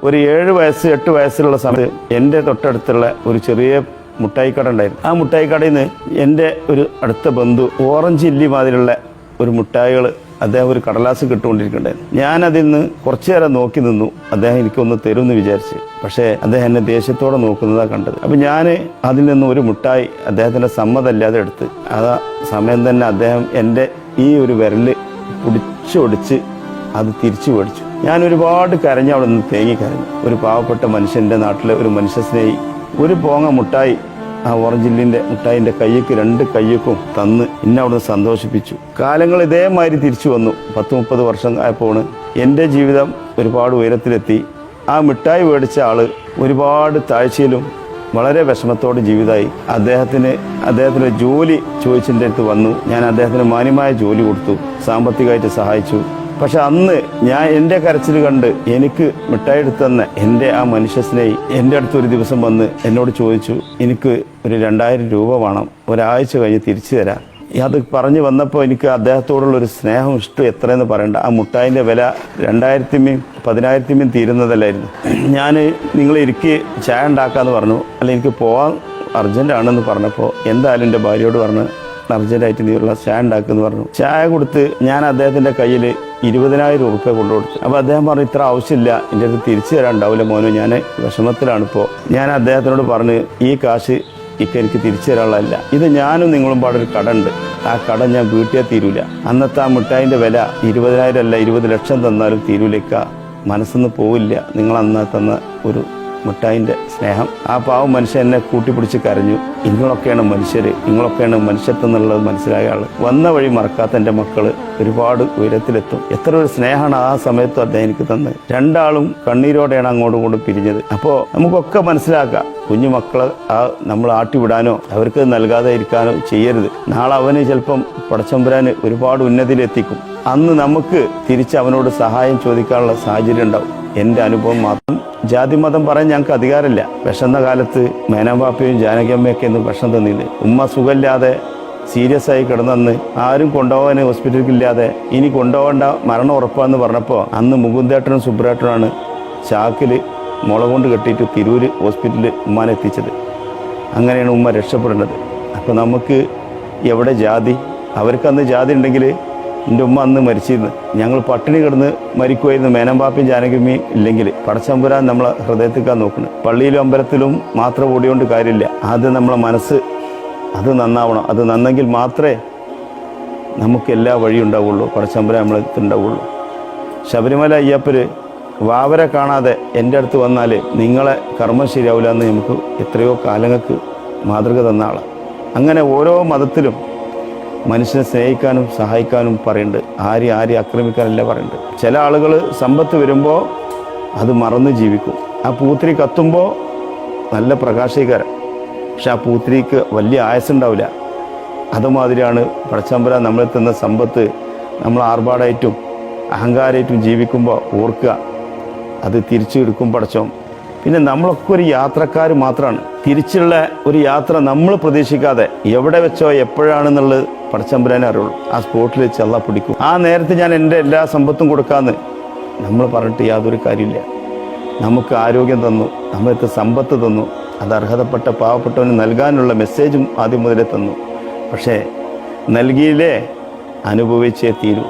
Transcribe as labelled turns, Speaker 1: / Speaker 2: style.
Speaker 1: ഒരു 7 വയസ്സ് 8 വയസ്സിലുള്ള സമയത്ത് എൻ്റെ തൊട്ടടുത്തുള്ള ഒരു ചെറിയ മുട്ടായി കട ഉണ്ടായിരുന്നു. ആ മുട്ടായി കടയിൽ നിന്ന് എൻ്റെ ഒരു അടുത്ത ബന്ധു ഓറഞ്ച് ഇല്ലി മാതിരിയുള്ള ഒരു മുട്ടായികൾ അദ്ദേഹം ഒരു കടലാസ് കിട്ടുകൊണ്ടിരിക്കുന്നുണ്ടായിരുന്നു. ഞാൻ അതിൽ നിന്ന് കുറച്ചു നേരം നോക്കി നിന്നു. അദ്ദേഹം എനിക്കൊന്ന് തരുമെന്ന് വിചാരിച്ച്. പക്ഷേ അദ്ദേഹം എന്നെ ദേഷ്യത്തോടെ നോക്കുന്നതാണ് കണ്ടത്. അപ്പം ഞാൻ അതിൽ നിന്ന് ഒരു മുട്ടായി അദ്ദേഹത്തിൻ്റെ സമ്മതമല്ലാതെ എടുത്ത് ആ സമയം തന്നെ അദ്ദേഹം എൻ്റെ ഈ ഒരു വിരല് പിടിച്ചൊടിച്ച് അത് തിരിച്ചു മേടിച്ചു. ഞാൻ ഒരുപാട് കരഞ്ഞ് അവിടെ നിന്ന് തേങ്ങിക്കരഞ്ഞു. ഒരു പാവപ്പെട്ട മനുഷ്യൻ്റെ നാട്ടിലെ ഒരു മനുഷ്യസ്നേഹി ഒരു പോങ്ങ മുട്ടായി ആ ഓറഞ്ചില്ലിൻ്റെ മുട്ടായിൻ്റെ കയ്യക്ക് 2 കയ്യക്കും തന്ന് എന്നെ അവിടുന്ന് സന്തോഷിപ്പിച്ചു. കാലങ്ങൾ ഇതേമാതിരി തിരിച്ചു വന്നു. 10-30 വർഷം ആയപ്പോൾ എൻ്റെ ജീവിതം ഒരുപാട് ഉയരത്തിലെത്തി. ആ മിഠായി മേടിച്ച ആൾ ഒരുപാട് താഴ്ചയിലും വളരെ വിഷമത്തോടെ ജീവിതമായി. അദ്ദേഹത്തിന് ജോലി ചോദിച്ചതിൻ്റെ അടുത്ത് വന്നു. ഞാൻ അദ്ദേഹത്തിന് മാന്യമായ ജോലി കൊടുത്തു, സാമ്പത്തികമായിട്ട് സഹായിച്ചു. പക്ഷെ അന്ന് ഞാൻ എൻ്റെ കരച്ചിൽ കണ്ട് എനിക്ക് മിഠായി എടുത്ത് തന്നെ എൻ്റെ ആ മനുഷ്യസ്നേഹി എൻ്റെ അടുത്ത് ഒരു ദിവസം വന്ന് എന്നോട് ചോദിച്ചു, എനിക്ക് ഒരു 2000 രൂപ വേണം, ഒരാഴ്ച കഴിഞ്ഞ് തിരിച്ചു തരാം. അത് പറഞ്ഞു വന്നപ്പോൾ എനിക്ക് അദ്ദേഹത്തോടുള്ളൊരു സ്നേഹം ഇഷ്ടം എത്രയെന്ന് പറയണ്ട. ആ മുട്ടായിൻ്റെ വില 2000-നും 10,000-നും തീരുന്നതല്ലായിരുന്നു. ഞാൻ നിങ്ങൾ ഇരിക്ക് ചായ ഉണ്ടാക്കാമെന്ന് പറഞ്ഞു. അല്ല, എനിക്ക് പോകാൻ അർജൻറ്റാണെന്ന് പറഞ്ഞപ്പോൾ എന്തായാലും എൻ്റെ ഭാര്യയോട് പറഞ്ഞ് അർജൻറ്റായിട്ട് നീയുള്ള ചായ ഉണ്ടാക്കുമെന്ന് പറഞ്ഞു. ചായ കൊടുത്ത് ഞാൻ അദ്ദേഹത്തിൻ്റെ കയ്യിൽ 20,000 രൂപ കൊണ്ടുകൊടുത്തു. അപ്പോൾ അദ്ദേഹം പറഞ്ഞു, ഇത്ര ആവശ്യമില്ല, എൻ്റെ അടുത്ത് തിരിച്ചു തരാൻ ഉണ്ടാവില്ല മോനു, ഞാൻ വിഷമത്തിലാണിപ്പോൾ. ഞാൻ അദ്ദേഹത്തിനോട് പറഞ്ഞ്, ഈ കാശ് എനിക്ക് തിരിച്ചു തരാനുള്ളതല്ല, ഇത് ഞാനും നിങ്ങളും പാടൊരു കട ഉണ്ട്, ആ കട ഞാൻ വീട്ടിൽ തീരൂല. അന്നത്തെ ആ മിഠായിൻ്റെ വില 20,000 അല്ല 20 ലക്ഷം തന്നാലും തീരൂലേക്ക, മനസ്സിന്ന് പോവില്ല നിങ്ങൾ അന്ന് തന്ന ഒരു മിഠായിൻ്റെ സ്നേഹം. ആ പാവം മനുഷ്യൻ എന്നെ കൂട്ടിപ്പിടിച്ച് കരഞ്ഞു. നിങ്ങളൊക്കെയാണ് മനുഷ്യർ, നിങ്ങളൊക്കെയാണ് മനുഷ്യത്വം എന്നുള്ളത് മനസ്സിലായ ആൾ. വന്ന വഴി മറക്കാത്ത എൻ്റെ മക്കൾ ഒരുപാട് ഉയരത്തിലെത്തും. എത്ര ഒരു സ്നേഹമാണ് ആ സമയത്തും അദ്ദേഹം എനിക്ക് തന്നത്. രണ്ടാളും കണ്ണീരോടെയാണ് അങ്ങോട്ടും ഇങ്ങോട്ടും പിരിഞ്ഞത്. അപ്പോൾ നമുക്കൊക്കെ മനസ്സിലാക്കാം, കുഞ്ഞു മക്കളെ നമ്മൾ ആട്ടിവിടാനോ അവർക്ക് നൽകാതെ ഇരിക്കാനോ ചെയ്യരുത്. നാളെ അവന് ചിലപ്പം പടച്ചമ്പുരാന് ഒരുപാട് ഉന്നതിയിലെത്തിക്കും. അന്ന് നമുക്ക് തിരിച്ച് അവനോട് സഹായം ചോദിക്കാനുള്ള സാഹചര്യം ഉണ്ടാവും. എൻ്റെ അനുഭവം മാത്രം. ജാതി മതം പറയാൻ ഞങ്ങൾക്ക് അധികാരമില്ല. വിഷന്ന കാലത്ത് മേനമ്പാപ്പയും ജാനകിയമ്മയൊക്കെ ഒന്നും ഭക്ഷണം തന്നില്ല. ഉമ്മ സുഖമില്ലാതെ സീരിയസ് ആയി കിടന്നെന്ന് ആരും കൊണ്ടുപോകാൻ ഹോസ്പിറ്റലിലില്ലാതെ ഇനി കൊണ്ടുപോകേണ്ട, മരണം ഉറപ്പാന്ന് പറഞ്ഞപ്പോൾ അന്ന് മുകുന്ദേട്ടനും സുബ്രേട്ടനാണ് ചാക്കിൽ മുള കൊണ്ട് കെട്ടിയിട്ട് തിരൂര് ഹോസ്പിറ്റലിൽ ഉമ്മാനെ എത്തിച്ചത്. അങ്ങനെയാണ് ഉമ്മ രക്ഷപ്പെടേണ്ടത്. അപ്പോൾ നമുക്ക് എവിടെ ജാതി? അവർക്കന്ന് ജാതി ഉണ്ടെങ്കിൽ എൻ്റെ ഉമ്മ അന്ന് മരിച്ചിരുന്നു. ഞങ്ങൾ പട്ടിണി കിടന്ന് മരിക്കുമായിരുന്നു. മേനമ്പാപ്പയും ജാനകിയമ്മയും ഇല്ലെങ്കിൽ. പടച്ചമ്പുരാൻ നമ്മളെ ഹൃദയത്തിക്കാൻ നോക്കണം. പള്ളിയിലും അമ്പലത്തിലും മാത്രം ഓടിയോണ്ട് കാര്യമില്ല. ആദ്യം നമ്മളെ മനസ്സ് അത് നന്നാവണം. അത് നന്നെങ്കിൽ മാത്രമേ നമുക്ക് എല്ലാ വഴിയും ഉണ്ടാവുള്ളൂ. പടച്ചമ്പുരാൻ നമ്മളെടുത്തുണ്ടാവുള്ളൂ. ശബരിമല അയ്യപ്പര് വാവരെ കാണാതെ എൻ്റെ അടുത്ത് വന്നാൽ നിങ്ങളെ കർമ്മം ശരിയാവില്ല എന്ന് നമുക്ക് എത്രയോ കാലങ്ങൾക്ക് മാതൃക തന്ന ആളാണ്. അങ്ങനെ ഓരോ മതത്തിലും മനുഷ്യനെ സ്നേഹിക്കാനും സഹായിക്കാനും പറയുന്നുണ്ട്. ആരെയും ആക്രമിക്കാനല്ല പറയുന്നുണ്ട്. ചില ആളുകൾ സമ്പത്ത് വരുമ്പോൾ അത് മറന്ന് ജീവിക്കും. ആ പൂത്തിരി കത്തുമ്പോൾ നല്ല പ്രകാശീകരം, പക്ഷെ ആ പൂത്തിരിക്ക് വലിയ ആയുസ്സുണ്ടാവില്ല. അതുമാതിരിയാണ് പടച്ചമ്പുരാൻ നമ്മളെ തന്ന സമ്പത്ത് നമ്മൾ ആർഭാടായിട്ടും അഹങ്കാരമായിട്ടും ജീവിക്കുമ്പോൾ ഓർക്കുക, അത് തിരിച്ചു എടുക്കും പടച്ചോൻ. പിന്നെ നമ്മളൊക്കെ ഒരു യാത്രക്കാർ മാത്രമാണ്. തിരിച്ചുള്ള ഒരു യാത്ര നമ്മൾ പ്രതീക്ഷിക്കാതെ എവിടെ വെച്ചോ എപ്പോഴാണെന്നുള്ളത് പടച്ചമ്പുരാനെ അറിയുള്ളൂ. ആ സ്പോട്ടിൽ വെച്ച് അള്ളാഹ് പിടിക്കും. ആ നേരത്തെ ഞാൻ എൻ്റെ എല്ലാ സമ്പത്തും കൊടുക്കാമെന്ന് നമ്മൾ പറഞ്ഞിട്ട് യാതൊരു കാര്യമില്ല. നമുക്ക് ആരോഗ്യം തന്നു, നമ്മൾക്ക് സമ്പത്ത് തന്നു, അത് അർഹതപ്പെട്ട പാവപ്പെട്ടവന് നൽകാനുള്ള മെസ്സേജും ആദ്യം മുതലേ തന്നു. പക്ഷേ നൽകിയില്ലേ അനുഭവിച്ചേ തീരൂ.